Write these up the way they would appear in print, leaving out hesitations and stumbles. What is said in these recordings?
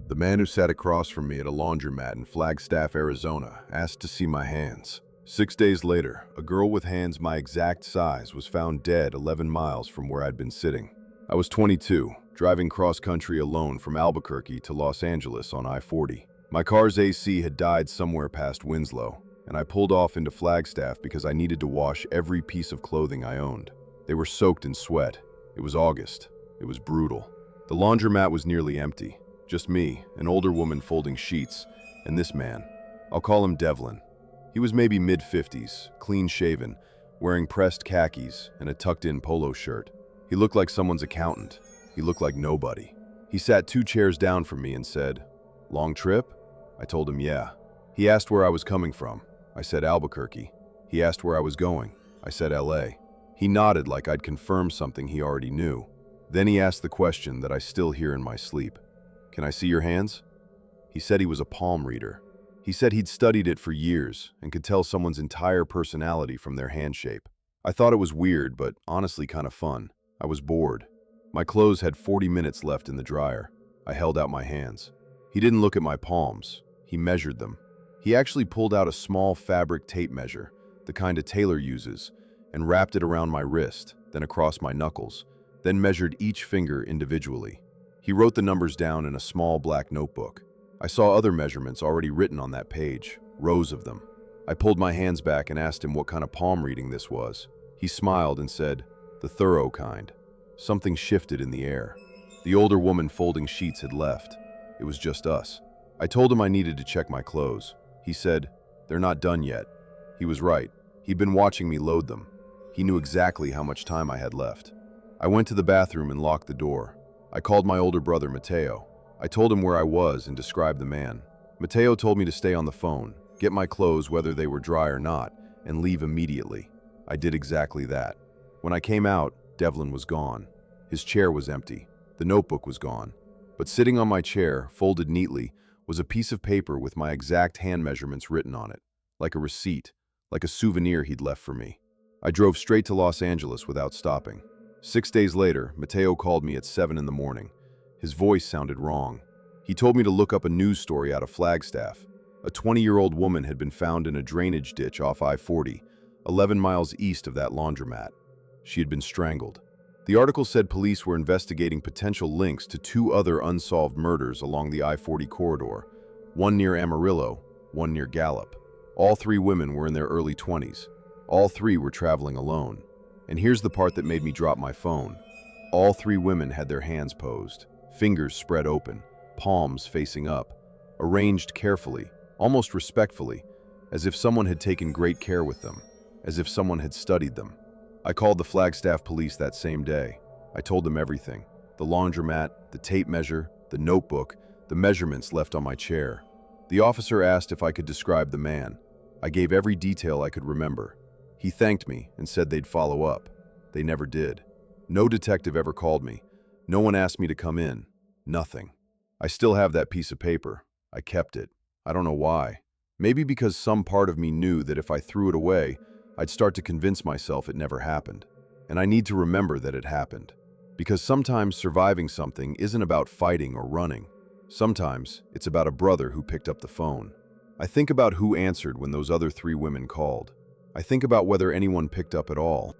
The man who sat across from me at a laundromat in Flagstaff, Arizona, asked to see my hands. 6 days later, a girl with hands my exact size was found dead 11 miles from where I'd been sitting. I was 22, driving cross-country alone from Albuquerque to Los Angeles on I-40. My car's AC had died somewhere past Winslow, and I pulled off into Flagstaff because I needed to wash every piece of clothing I owned. They were soaked in sweat. It was August. It was brutal. The laundromat was nearly empty. Just me, an older woman folding sheets, and this man. I'll call him Devlin. He was maybe mid-50s, clean-shaven, wearing pressed khakis and a tucked-in polo shirt. He looked like someone's accountant. He looked like nobody. He sat 2 chairs down from me and said, "Long trip?" I told him, yeah. He asked where I was coming from. I said Albuquerque. He asked where I was going. I said LA. He nodded like I'd confirmed something he already knew. Then he asked the question that I still hear in my sleep. "Can I see your hands?" He said he was a palm reader. He said he'd studied it for years and could tell someone's entire personality from their hand shape. I thought it was weird, but honestly kind of fun. I was bored. My clothes had 40 minutes left in the dryer. I held out my hands. He didn't look at my palms. He measured them. He actually pulled out a small fabric tape measure, the kind a tailor uses, and wrapped it around my wrist, then across my knuckles, then measured each finger individually. He wrote the numbers down in a small black notebook. I saw other measurements already written on that page, rows of them. I pulled my hands back and asked him what kind of palm reading this was. He smiled and said, "The thorough kind." Something shifted in the air. The older woman folding sheets had left. It was just us. I told him I needed to check my clothes. He said, "They're not done yet." He was right. He'd been watching me load them. He knew exactly how much time I had left. I went to the bathroom and locked the door. I called my older brother, Mateo. I told him where I was and described the man. Mateo told me to stay on the phone, get my clothes whether they were dry or not, and leave immediately. I did exactly that. When I came out, Devlin was gone. His chair was empty. The notebook was gone. But sitting on my chair, folded neatly, was a piece of paper with my exact hand measurements written on it, like a receipt, like a souvenir he'd left for me. I drove straight to Los Angeles without stopping. 6 days later, Mateo called me at 7 in the morning. His voice sounded wrong. He told me to look up a news story out of Flagstaff. A 20-year-old woman had been found in a drainage ditch off I-40, 11 miles east of that laundromat. She had been strangled. The article said police were investigating potential links to 2 other unsolved murders along the I-40 corridor, one near Amarillo, one near Gallup. All 3 women were in their early 20s. All 3 were traveling alone. And here's the part that made me drop my phone. All 3 women had their hands posed, fingers spread open, palms facing up, arranged carefully, almost respectfully, as if someone had taken great care with them, as if someone had studied them. I called the Flagstaff police that same day. I told them everything. The laundromat, the tape measure, the notebook, the measurements left on my chair. The officer asked if I could describe the man. I gave every detail I could remember. He thanked me and said they'd follow up. They never did. No detective ever called me. No one asked me to come in. Nothing. I still have that piece of paper. I kept it. I don't know why. Maybe because some part of me knew that if I threw it away, I'd start to convince myself it never happened. And I need to remember that it happened. Because sometimes surviving something isn't about fighting or running. Sometimes it's about a brother who picked up the phone. I think about who answered when those other 3 women called. I think about whether anyone picked up at all.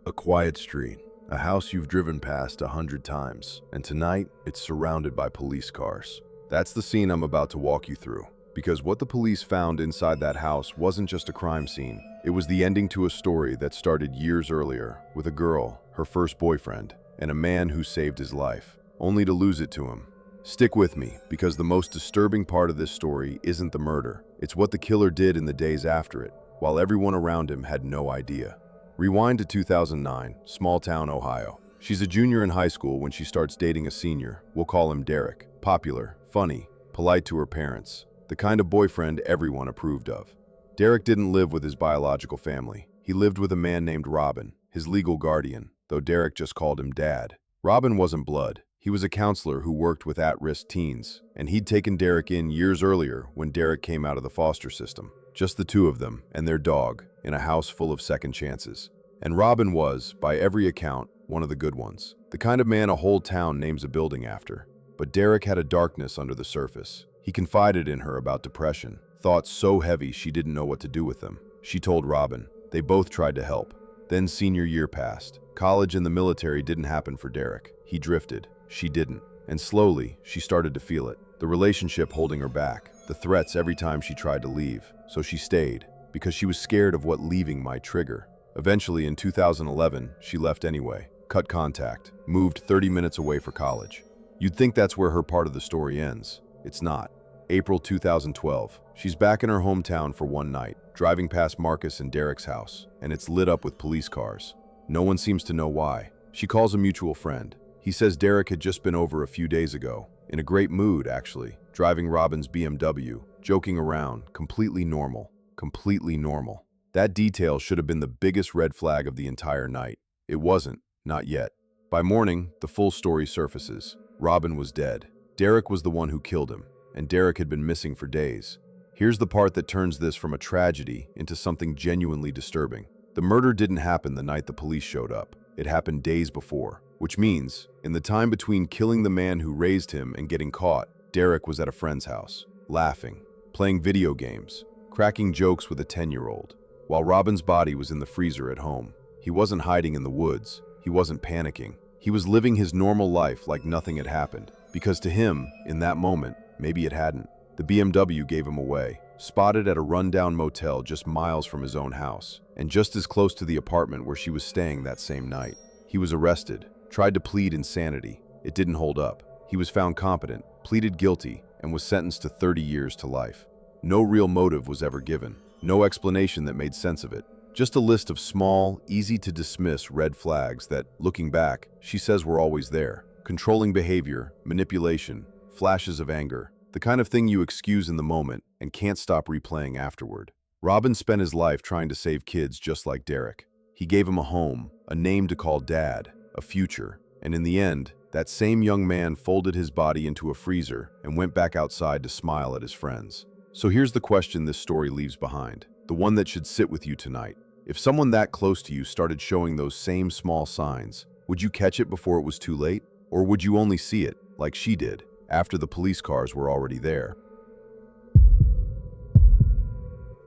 A quiet street, a house you've driven past 100 times, and tonight it's surrounded by police cars. That's the scene I'm about to walk you through. Because what the police found inside that house wasn't just a crime scene. It was the ending to a story that started years earlier with a girl, her first boyfriend, and a man who saved his life, only to lose it to him. Stick with me, because the most disturbing part of this story isn't the murder. It's what the killer did in the days after it, while everyone around him had no idea. Rewind to 2009, small town, Ohio. She's a junior in high school when she starts dating a senior. We'll call him Derek. Popular, funny, polite to her parents. The kind of boyfriend everyone approved of. Derek didn't live with his biological family. He lived with a man named Robin, his legal guardian, though Derek just called him Dad. Robin wasn't blood. He was a counselor who worked with at-risk teens, and he'd taken Derek in years earlier when Derek came out of the foster system. Just the 2 of them and their dog in a house full of second chances. And Robin was, by every account, one of the good ones. The kind of man a whole town names a building after. But Derek had a darkness under the surface. He confided in her about depression, thoughts so heavy she didn't know what to do with them. She told Robin. They both tried to help. Then senior year passed. College and the military didn't happen for Derek. He drifted. She didn't. And slowly, she started to feel it. The relationship holding her back. The threats every time she tried to leave. So she stayed, because she was scared of what leaving might trigger. Eventually, in 2011, she left anyway, cut contact, moved 30 minutes away for college. You'd think that's where her part of the story ends. It's not. April 2012. She's back in her hometown for one night, driving past Marcus and Derek's house, and it's lit up with police cars. No one seems to know why. She calls a mutual friend. He says Derek had just been over a few days ago, in a great mood actually, driving Robin's BMW, joking around, completely normal. Completely normal. That detail should have been the biggest red flag of the entire night. It wasn't, not yet. By morning, the full story surfaces. Robin was dead. Derek was the one who killed him, and Derek had been missing for days. Here's the part that turns this from a tragedy into something genuinely disturbing. The murder didn't happen the night the police showed up. It happened days before, which means, in the time between killing the man who raised him and getting caught, Derek was at a friend's house, laughing, playing video games, cracking jokes with a 10-year-old, while Robin's body was in the freezer at home. He wasn't hiding in the woods. He wasn't panicking. He was living his normal life like nothing had happened, because to him, in that moment, maybe it hadn't. The BMW gave him away, spotted at a rundown motel just miles from his own house, and just as close to the apartment where she was staying that same night. He was arrested, tried to plead insanity. It didn't hold up. He was found competent, pleaded guilty, and was sentenced to 30 years to life. No real motive was ever given. No explanation that made sense of it. Just a list of small, easy-to-dismiss red flags that, looking back, she says were always there. Controlling behavior, manipulation, flashes of anger, the kind of thing you excuse in the moment and can't stop replaying afterward. Robin spent his life trying to save kids just like Derek. He gave him a home, a name to call dad, a future, and in the end, that same young man folded his body into a freezer and went back outside to smile at his friends. So here's the question this story leaves behind, the one that should sit with you tonight. If someone that close to you started showing those same small signs, would you catch it before it was too late? Or would you only see it, like she did, after the police cars were already there?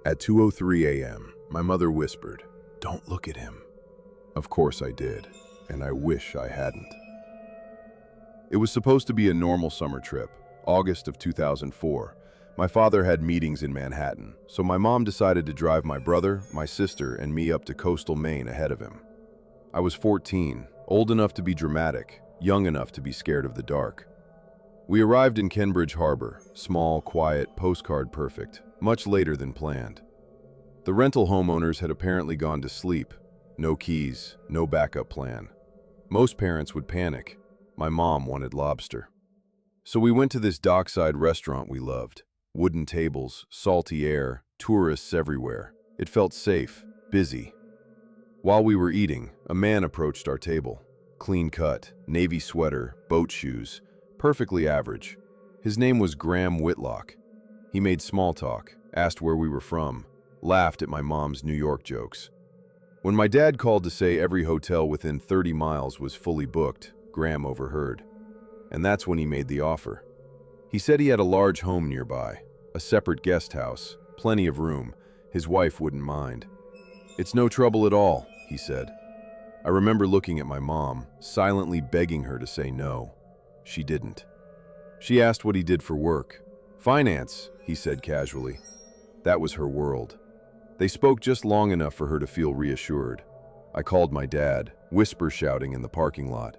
At 2:03 a.m., my mother whispered, "Don't look at him." Of course I did, and I wish I hadn't. It was supposed to be a normal summer trip, August of 2004. My father had meetings in Manhattan, so my mom decided to drive my brother, my sister, and me up to coastal Maine ahead of him. I was 14, old enough to be dramatic, young enough to be scared of the dark. We arrived in Kenbridge Harbor, small, quiet, postcard perfect, much later than planned. The rental homeowners had apparently gone to sleep. No keys, no backup plan. Most parents would panic. My mom wanted lobster. So we went to this dockside restaurant we loved. Wooden tables, salty air, tourists everywhere. It felt safe, busy. While we were eating, a man approached our table. Clean cut, navy sweater, boat shoes, perfectly average. His name was Graham Whitlock. He made small talk, asked where we were from, laughed at my mom's New York jokes. When my dad called to say every hotel within 30 miles was fully booked, Graham overheard. And that's when he made the offer. He said he had a large home nearby, a separate guest house, plenty of room. His wife wouldn't mind. "It's no trouble at all," he said. I remember looking at my mom, silently begging her to say no. She didn't. She asked what he did for work. "Finance," he said casually. That was her world. They spoke just long enough for her to feel reassured. I called my dad, whisper shouting in the parking lot.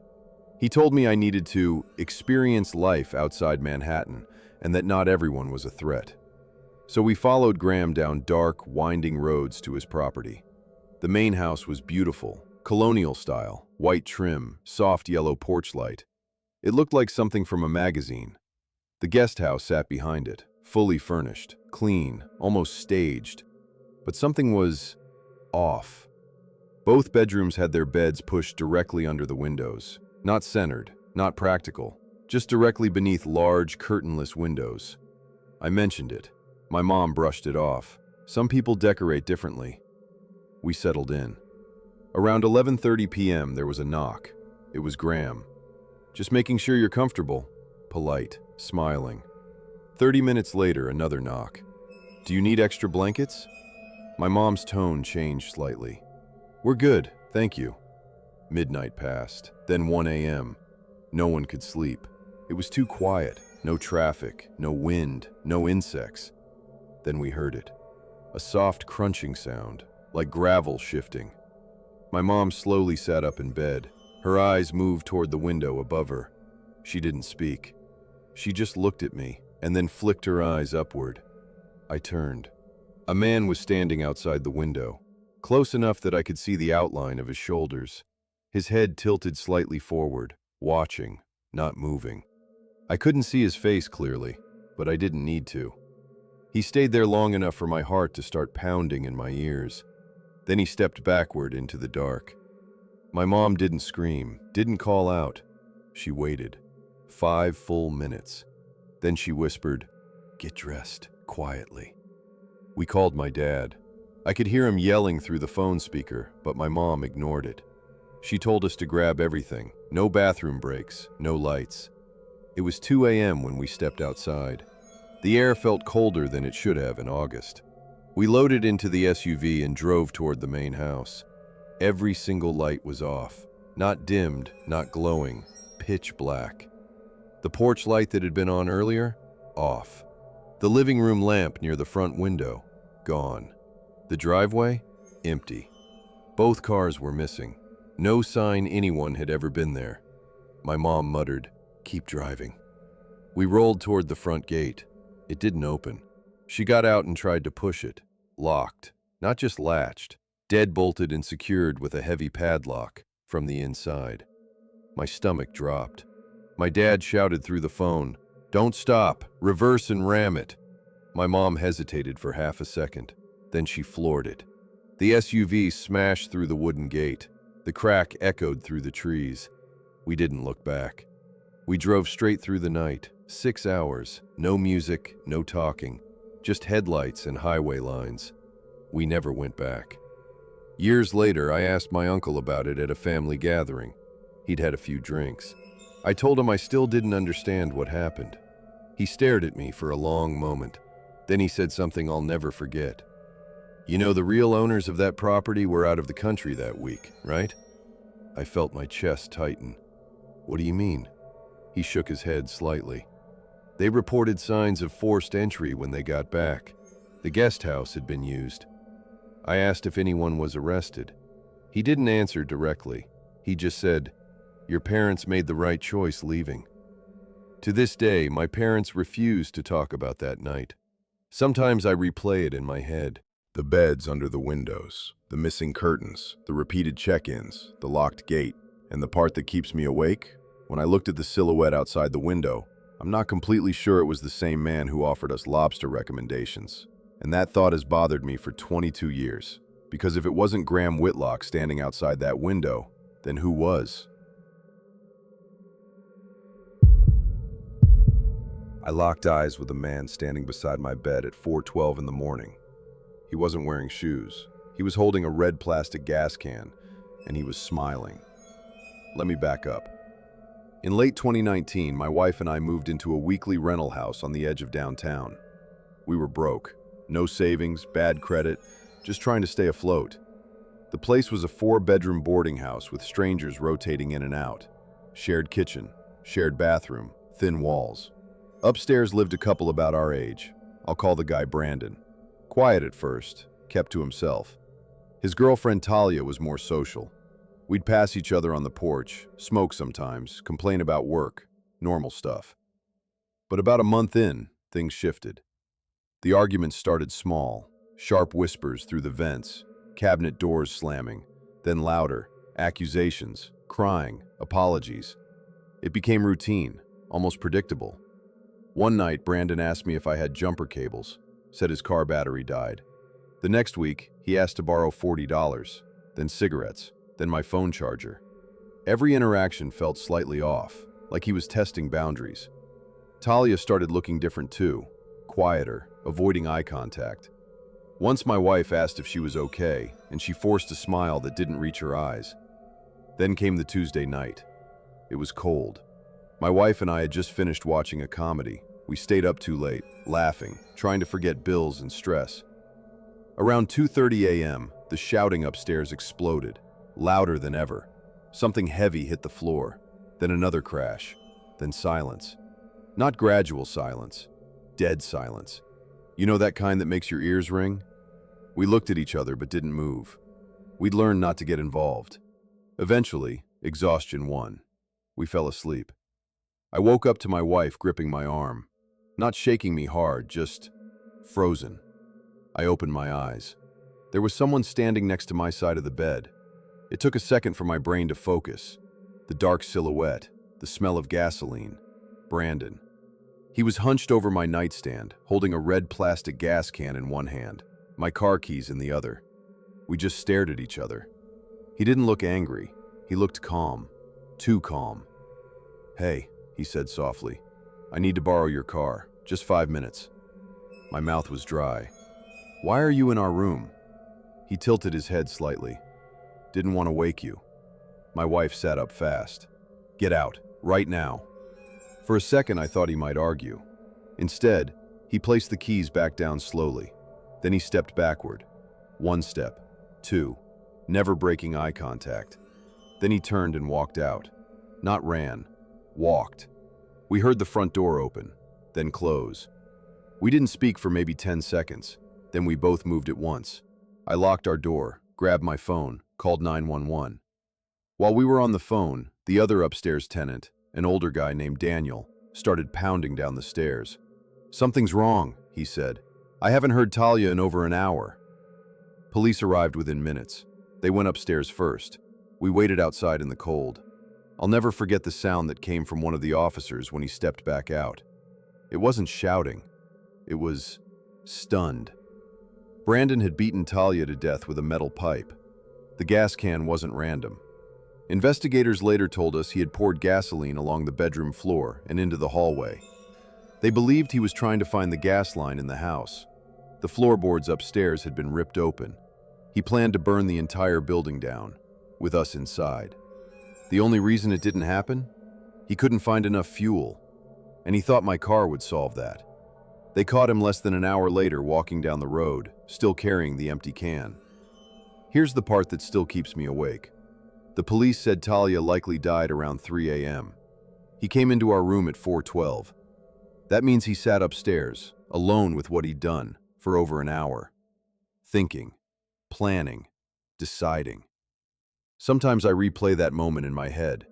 He told me I needed to experience life outside Manhattan and that not everyone was a threat. So we followed Graham down dark, winding roads to his property. The main house was beautiful, colonial style, white trim, soft yellow porch light. It looked like something from a magazine. The guest house sat behind it, fully furnished, clean, almost staged. But something was off. Both bedrooms had their beds pushed directly under the windows. Not centered, not practical, just directly beneath large, curtainless windows. I mentioned it. My mom brushed it off. Some people decorate differently. We settled in. Around 11:30 p.m., there was a knock. It was Graham. "Just making sure you're comfortable." Polite, smiling. 30 minutes later, another knock. "Do you need extra blankets?" My mom's tone changed slightly. "We're good, thank you." Midnight passed, then 1 a.m. No one could sleep. It was too quiet. No traffic, no wind, no insects. Then we heard it. A soft crunching sound, like gravel shifting. My mom slowly sat up in bed. Her eyes moved toward the window above her. She didn't speak. She just looked at me, and then flicked her eyes upward. I turned. A man was standing outside the window, close enough that I could see the outline of his shoulders. His head tilted slightly forward, watching, not moving. I couldn't see his face clearly, but I didn't need to. He stayed there long enough for my heart to start pounding in my ears. Then he stepped backward into the dark. My mom didn't scream, didn't call out. She waited. 5 full minutes. Then she whispered, "Get dressed," quietly. We called my dad. I could hear him yelling through the phone speaker, but my mom ignored it. She told us to grab everything. No bathroom breaks, no lights. It was 2 a.m. when we stepped outside. The air felt colder than it should have in August. We loaded into the SUV and drove toward the main house. Every single light was off. Not dimmed, not glowing, pitch black. The porch light that had been on earlier? Off. The living room lamp near the front window? Gone. The driveway? Empty. Both cars were missing. No sign anyone had ever been there. My mom muttered, "Keep driving." We rolled toward the front gate. It didn't open. She got out and tried to push it. Locked. Not just latched. Dead-bolted and secured with a heavy padlock from the inside. My stomach dropped. My dad shouted through the phone, "Don't stop! Reverse and ram it!" My mom hesitated for half a second. Then she floored it. The SUV smashed through the wooden gate. The crack echoed through the trees. We didn't look back. We drove straight through the night, 6 hours, no music, no talking, just headlights and highway lines. We never went back. Years later, I asked my uncle about it at a family gathering. He'd had a few drinks. I told him I still didn't understand what happened. He stared at me for a long moment. Then he said something I'll never forget. "You know, the real owners of that property were out of the country that week, right?" I felt my chest tighten. "What do you mean?" He shook his head slightly. "They reported signs of forced entry when they got back. The guest house had been used." I asked if anyone was arrested. He didn't answer directly. He just said, "Your parents made the right choice leaving." To this day, my parents refuse to talk about that night. Sometimes I replay it in my head. The beds under the windows, the missing curtains, the repeated check-ins, the locked gate, and the part that keeps me awake, when I looked at the silhouette outside the window, I'm not completely sure it was the same man who offered us lobster recommendations. And that thought has bothered me for 22 years. Because if it wasn't Graham Whitlock standing outside that window, then who was? I locked eyes with a man standing beside my bed at 4:12 in the morning. He wasn't wearing shoes. He was holding a red plastic gas can, and he was smiling. Let me back up. In late 2019, my wife and I moved into a weekly rental house on the edge of downtown. We were broke. No savings, bad credit, just trying to stay afloat. The place was a 4-bedroom boarding house with strangers rotating in and out. Shared kitchen, shared bathroom, thin walls. Upstairs lived a couple about our age. I'll call the guy Brandon. Quiet at first, kept to himself. His girlfriend Talia was more social. We'd pass each other on the porch, smoke sometimes, complain about work, normal stuff. But about a month in, things shifted. The arguments started small, sharp whispers through the vents, cabinet doors slamming, then louder, accusations, crying, apologies. It became routine, almost predictable. One night, Brandon asked me if I had jumper cables, said his car battery died. The next week, he asked to borrow $40, then cigarettes, then my phone charger. Every interaction felt slightly off, like he was testing boundaries. Talia started looking different too, quieter, avoiding eye contact. Once my wife asked if she was okay, and she forced a smile that didn't reach her eyes. Then came the Tuesday night. It was cold. My wife and I had just finished watching a comedy. We stayed up too late, laughing, trying to forget bills and stress. Around 2:30 a.m., the shouting upstairs exploded, louder than ever. Something heavy hit the floor, then another crash, then silence. Not gradual silence, dead silence. You know that kind that makes your ears ring? We looked at each other but didn't move. We'd learned not to get involved. Eventually, exhaustion won. We fell asleep. I woke up to my wife gripping my arm, not shaking me hard, just frozen. I opened my eyes. There was someone standing next to my side of the bed. It took a second for my brain to focus. The dark silhouette, the smell of gasoline. Brandon. He was hunched over my nightstand, holding a red plastic gas can in one hand, my car keys in the other. We just stared at each other. He didn't look angry. He looked calm. Too calm. "Hey," he said softly. "I need to borrow your car. Just 5 minutes." My mouth was dry. "Why are you in our room?" He tilted his head slightly. "Didn't want to wake you." My wife sat up fast. "Get out, right now." For a second, I thought he might argue. Instead, he placed the keys back down slowly. Then he stepped backward. 1 step, 2, never breaking eye contact. Then he turned and walked out. Not ran, walked. We heard the front door open, then close. We didn't speak for maybe 10 seconds. Then we both moved at once. I locked our door, grabbed my phone, called 911. While we were on the phone, the other upstairs tenant, an older guy named Daniel, started pounding down the stairs. "Something's wrong," he said. "I haven't heard Talia in over an hour." Police arrived within minutes. They went upstairs first. We waited outside in the cold. I'll never forget the sound that came from one of the officers when he stepped back out. It wasn't shouting. It was stunned. Brandon had beaten Talia to death with a metal pipe. The gas can wasn't random. Investigators later told us he had poured gasoline along the bedroom floor and into the hallway. They believed he was trying to find the gas line in the house. The floorboards upstairs had been ripped open. He planned to burn the entire building down, with us inside. The only reason it didn't happen? He couldn't find enough fuel, and he thought my car would solve that. They caught him less than an hour later walking down the road, still carrying the empty can. Here's the part that still keeps me awake. The police said Talia likely died around 3 a.m. He came into our room at 4:12. That means he sat upstairs, alone with what he'd done, for over an hour. Thinking, planning, deciding. Sometimes I replay that moment in my head.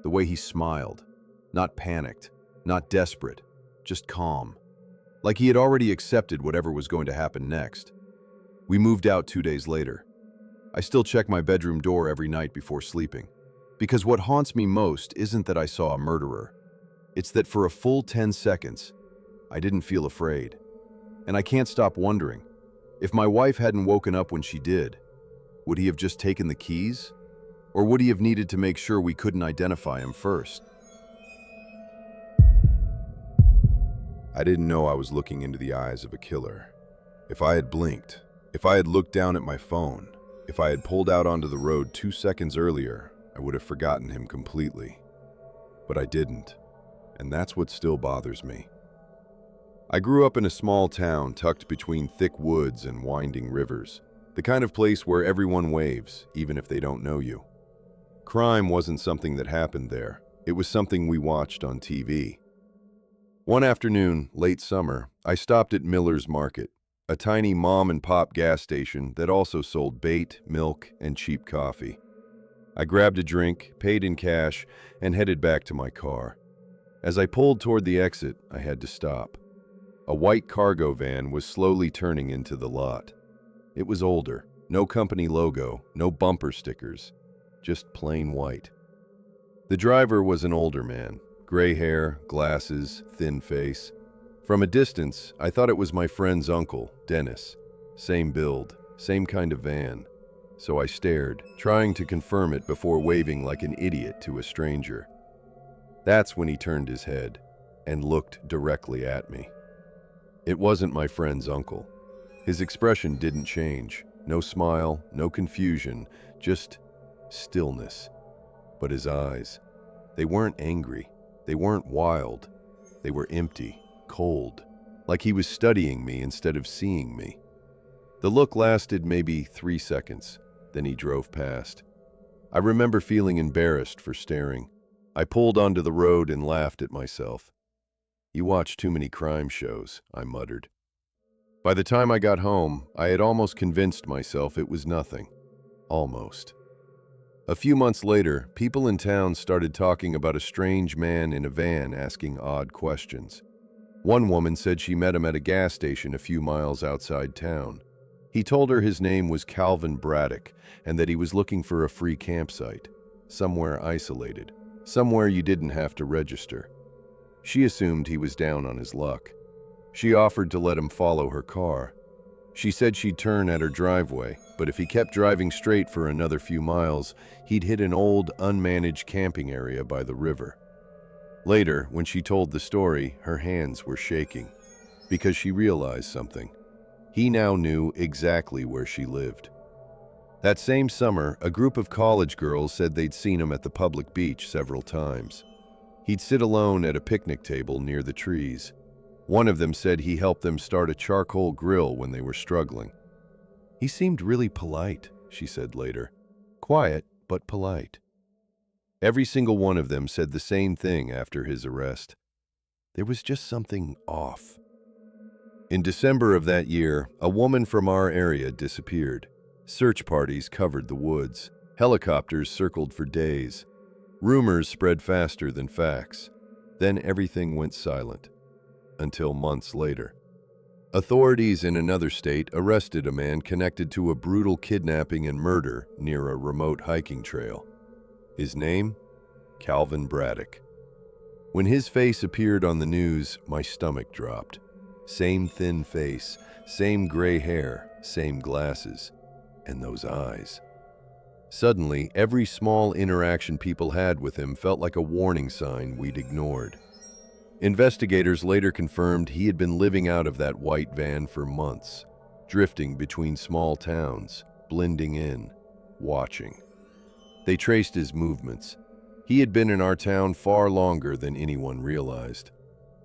The way he smiled. Not panicked, not desperate, just calm. Like he had already accepted whatever was going to happen next. We moved out 2 days later. I still check my bedroom door every night before sleeping. Because what haunts me most isn't that I saw a murderer. It's that for a full 10 seconds, I didn't feel afraid. And I can't stop wondering, if my wife hadn't woken up when she did, would he have just taken the keys? Or would he have needed to make sure we couldn't identify him first? I didn't know I was looking into the eyes of a killer. If I had blinked, if I had looked down at my phone, if I had pulled out onto the road 2 seconds earlier, I would have forgotten him completely. But I didn't, and that's what still bothers me. I grew up in a small town tucked between thick woods and winding rivers, the kind of place where everyone waves, even if they don't know you. Crime wasn't something that happened there. It was something we watched on TV. One afternoon, late summer, I stopped at Miller's Market, a tiny mom-and-pop gas station that also sold bait, milk, and cheap coffee. I grabbed a drink, paid in cash, and headed back to my car. As I pulled toward the exit, I had to stop. A white cargo van was slowly turning into the lot. It was older, no company logo, no bumper stickers, just plain white. The driver was an older man, gray hair, glasses, thin face. From a distance, I thought it was my friend's uncle, Dennis. Same build, same kind of van. So I stared, trying to confirm it before waving like an idiot to a stranger. That's when he turned his head and looked directly at me. It wasn't my friend's uncle. His expression didn't change. No smile, no confusion, just stillness. But his eyes, they weren't angry. They weren't wild. They were empty, cold, like he was studying me instead of seeing me. The look lasted maybe 3 seconds, then he drove past. I remember feeling embarrassed for staring. I pulled onto the road and laughed at myself. "You watch too many crime shows," I muttered. By the time I got home, I had almost convinced myself it was nothing. Almost. A few months later, people in town started talking about a strange man in a van asking odd questions. One woman said she met him at a gas station a few miles outside town. He told her his name was Calvin Braddock and that he was looking for a free campsite, somewhere isolated, somewhere you didn't have to register. She assumed he was down on his luck. She offered to let him follow her car. She said she'd turn at her driveway, but if he kept driving straight for another few miles, he'd hit an old, unmanaged camping area by the river. Later, when she told the story, her hands were shaking, because she realized something. He now knew exactly where she lived. That same summer, a group of college girls said they'd seen him at the public beach several times. He'd sit alone at a picnic table near the trees. One of them said he helped them start a charcoal grill when they were struggling. "He seemed really polite," she said later. "Quiet, but polite." Every single one of them said the same thing after his arrest. There was just something off. In December of that year, a woman from our area disappeared. Search parties covered the woods. Helicopters circled for days. Rumors spread faster than facts. Then everything went silent. Until months later. Authorities in another state arrested a man connected to a brutal kidnapping and murder near a remote hiking trail. His name? Calvin Braddock. When his face appeared on the news, my stomach dropped. Same thin face, same gray hair, same glasses, and those eyes. Suddenly, every small interaction people had with him felt like a warning sign we'd ignored. Investigators later confirmed he had been living out of that white van for months, drifting between small towns, blending in, watching. They traced his movements. He had been in our town far longer than anyone realized.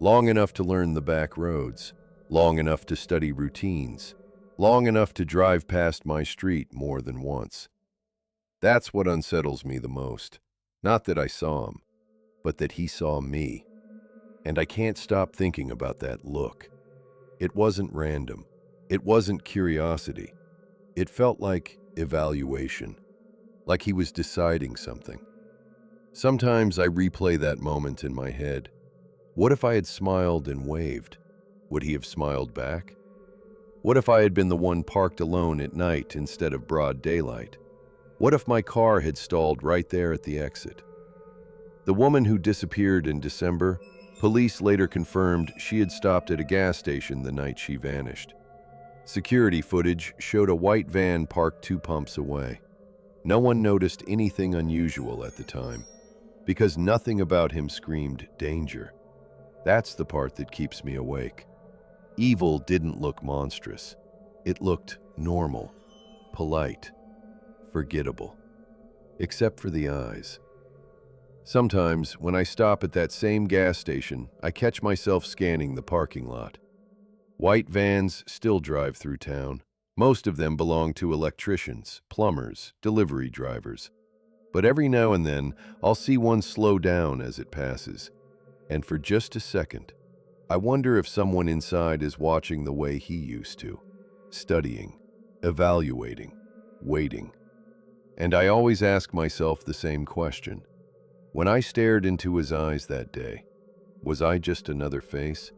Long enough to learn the back roads, long enough to study routines, long enough to drive past my street more than once. That's what unsettles me the most. Not that I saw him, but that he saw me. And I can't stop thinking about that look. It wasn't random. It wasn't curiosity. It felt like evaluation, like he was deciding something. Sometimes I replay that moment in my head. What if I had smiled and waved? Would he have smiled back? What if I had been the one parked alone at night instead of broad daylight? What if my car had stalled right there at the exit? The woman who disappeared in December, police later confirmed she had stopped at a gas station the night she vanished. Security footage showed a white van parked 2 pumps away. No one noticed anything unusual at the time, because nothing about him screamed danger. That's the part that keeps me awake. Evil didn't look monstrous. It looked normal, polite, forgettable, except for the eyes. Sometimes, when I stop at that same gas station, I catch myself scanning the parking lot. White vans still drive through town. Most of them belong to electricians, plumbers, delivery drivers. But every now and then, I'll see one slow down as it passes. And for just a second, I wonder if someone inside is watching the way he used to, studying, evaluating, waiting. And I always ask myself the same question. When I stared into his eyes that day, was I just another face,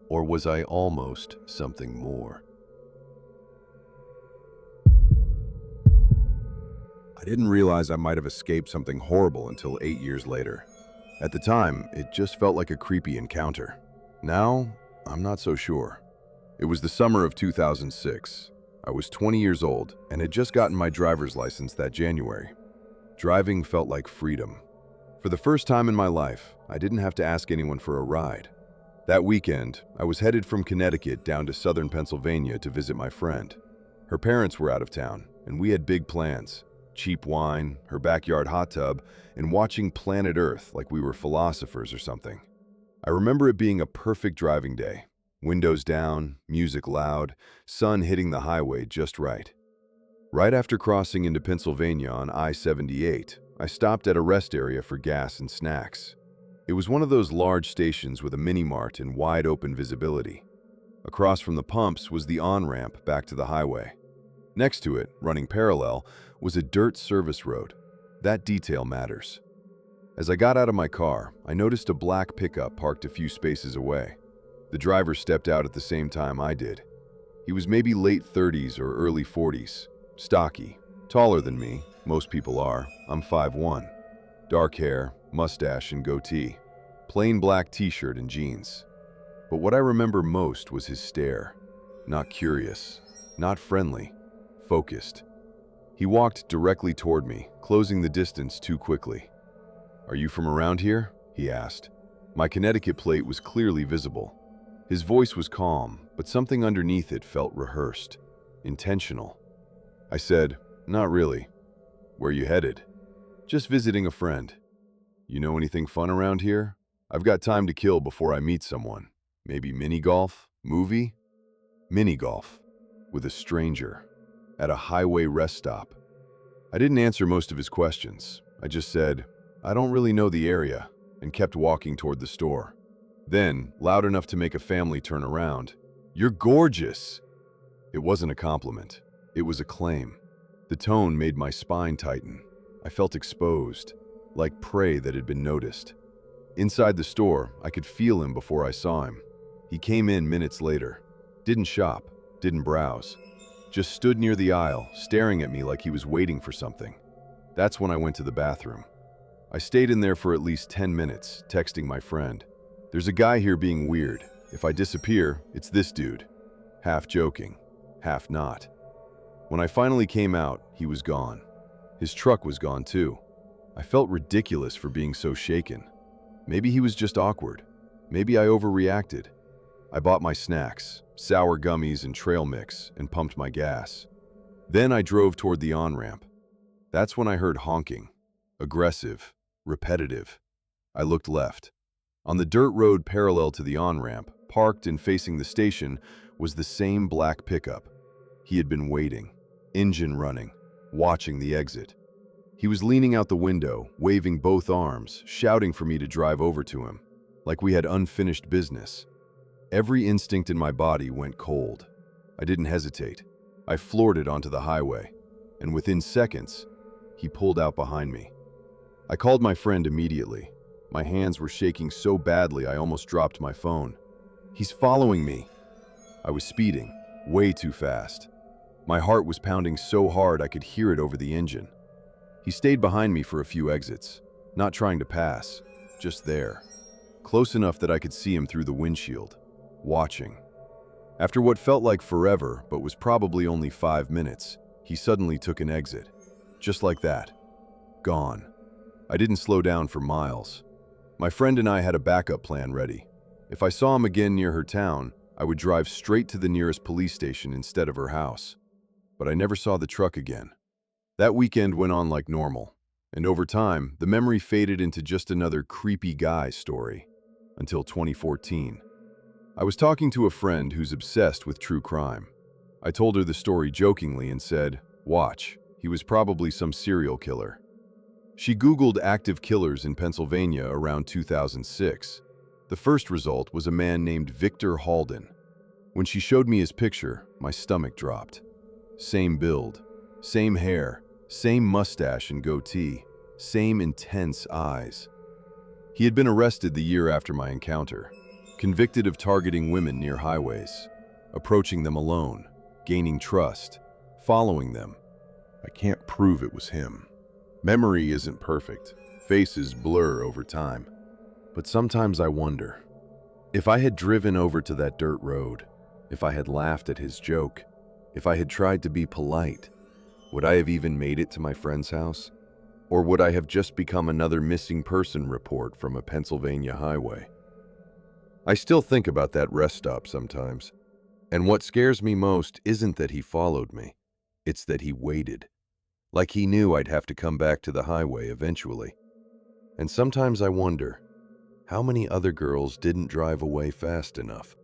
or was I almost something more? I didn't realize I might have escaped something horrible until 8 years later. At the time, it just felt like a creepy encounter. Now, I'm not so sure. It was the summer of 2006. I was 20 years old and had just gotten my driver's license that January. Driving felt like freedom. For the first time in my life, I didn't have to ask anyone for a ride. That weekend, I was headed from Connecticut down to southern Pennsylvania to visit my friend. Her parents were out of town, and we had big plans. Cheap wine, her backyard hot tub, and watching Planet Earth like we were philosophers or something. I remember it being a perfect driving day. Windows down, music loud, sun hitting the highway just right. Right after crossing into Pennsylvania on I-78, I stopped at a rest area for gas and snacks. It was one of those large stations with a mini-mart and wide-open visibility. Across from the pumps was the on-ramp back to the highway. Next to it, running parallel, was a dirt service road. That detail matters. As I got out of my car, I noticed a black pickup parked a few spaces away. The driver stepped out at the same time I did. He was maybe late 30s or early 40s, stocky, taller than me, most people are. I'm 5'1". Dark hair, mustache and goatee, plain black t-shirt and jeans. But what I remember most was his stare. Not curious, not friendly, focused. He walked directly toward me, closing the distance too quickly. "Are you from around here?" he asked. My Connecticut plate was clearly visible. His voice was calm, but something underneath it felt rehearsed, intentional. I said, "Not really." "Where you headed?" "Just visiting a friend." "You know anything fun around here? I've got time to kill before I meet someone. Maybe mini golf? Movie?" Mini golf. With a stranger. At a highway rest stop. I didn't answer most of his questions. I just said, "I don't really know the area," and kept walking toward the store. Then, loud enough to make a family turn around, "You're gorgeous!" It wasn't a compliment. It was a claim. The tone made my spine tighten. I felt exposed, like prey that had been noticed. Inside the store, I could feel him before I saw him. He came in minutes later. Didn't shop, didn't browse. Just stood near the aisle, staring at me like he was waiting for something. That's when I went to the bathroom. I stayed in there for at least 10 minutes, texting my friend. "There's a guy here being weird. If I disappear, it's this dude." Half joking, half not. When I finally came out, he was gone. His truck was gone too. I felt ridiculous for being so shaken. Maybe he was just awkward. Maybe I overreacted. I bought my snacks, sour gummies and trail mix, and pumped my gas. Then I drove toward the on-ramp. That's when I heard honking. Aggressive, repetitive. I looked left. On the dirt road parallel to the on-ramp, parked and facing the station, was the same black pickup. He had been waiting, engine running, watching the exit. He was leaning out the window, waving both arms, shouting for me to drive over to him, like we had unfinished business. Every instinct in my body went cold. I didn't hesitate. I floored it onto the highway, and within seconds, he pulled out behind me. I called my friend immediately. My hands were shaking so badly I almost dropped my phone. "He's following me." I was speeding, way too fast. My heart was pounding so hard I could hear it over the engine. He stayed behind me for a few exits, not trying to pass, just there, close enough that I could see him through the windshield, watching. After what felt like forever, but was probably only 5 minutes, he suddenly took an exit. Just like that. Gone. I didn't slow down for miles. My friend and I had a backup plan ready. If I saw him again near her town, I would drive straight to the nearest police station instead of her house. But I never saw the truck again. That weekend went on like normal, and over time, the memory faded into just another creepy guy story, until 2014. I was talking to a friend who's obsessed with true crime. I told her the story jokingly and said, "Watch, he was probably some serial killer." She Googled active killers in Pennsylvania around 2006. The first result was a man named Victor Halden. When she showed me his picture, my stomach dropped. Same build, same hair, same mustache and goatee, same intense eyes. He had been arrested the year after my encounter, convicted of targeting women near highways, approaching them alone, gaining trust, following them. I can't prove it was him. Memory isn't perfect. Faces blur over time. But sometimes I wonder, if I had driven over to that dirt road, if I had laughed at his joke, if I had tried to be polite, would I have even made it to my friend's house? Or would I have just become another missing person report from a Pennsylvania highway? I still think about that rest stop sometimes. And what scares me most isn't that he followed me. It's that he waited. Like he knew I'd have to come back to the highway eventually. And sometimes I wonder, how many other girls didn't drive away fast enough?